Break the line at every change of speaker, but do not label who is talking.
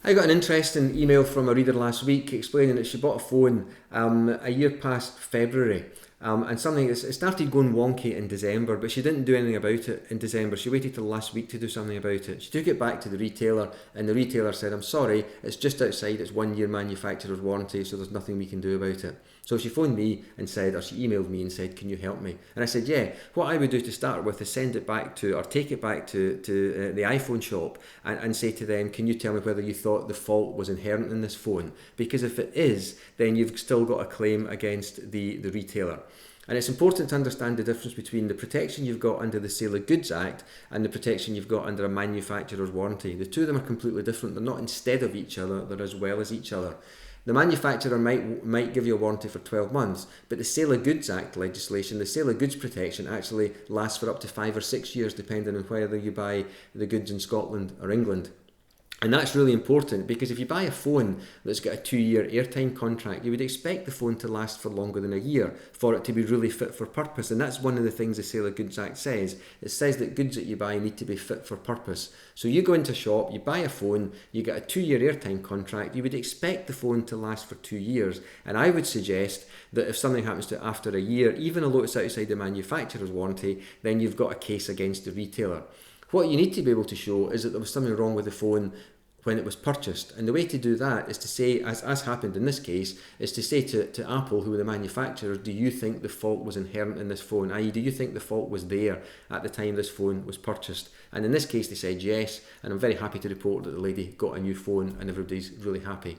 I got an interesting email from a reader last week explaining that she bought a phone a year past February. And something it started going wonky in December, but she didn't do anything about it in December. She waited till last week to do something about it. She took it back to the retailer, and the retailer said, "I'm sorry, it's just outside its 1 year manufacturer's warranty, so there's nothing we can do about it." So she phoned me and said, or she emailed me and said, "Can you help me?" And I said, "Yeah." What I would do to start with is send it back to, or take it back to the iPhone shop and say to them, "Can you tell me whether you thought the fault was inherent in this phone? Because if it is, then you've still got a claim against the retailer." And it's important to understand the difference between the protection you've got under the Sale of Goods Act and the protection you've got under a manufacturer's warranty. The two of them are completely different. They're not instead of each other, they're as well as each other. The manufacturer might give you a warranty for 12 months, but the Sale of Goods Act legislation, the Sale of Goods protection actually lasts for up to 5 or 6 years depending on whether you buy the goods in Scotland or England. And that's really important because if you buy a phone that's got a 2-year airtime contract, you would expect the phone to last for longer than a year for it to be really fit for purpose. And that's one of the things the Sale of Goods Act says. It says that goods that you buy need to be fit for purpose. So you go into a shop, you buy a phone, you get a 2-year airtime contract, you would expect the phone to last for 2 years. And I would suggest that if something happens to it after a year, even although it's outside the manufacturer's warranty, then you've got a case against the retailer. What you need to be able to show is that there was something wrong with the phone when it was purchased. And the way to do that is to say, as happened in this case, is to say to Apple, who are the manufacturers, do you think the fault was inherent in this phone? I.e., do you think the fault was there at the time this phone was purchased? And in this case they said yes, and I'm very happy to report that the lady got a new phone and everybody's really happy.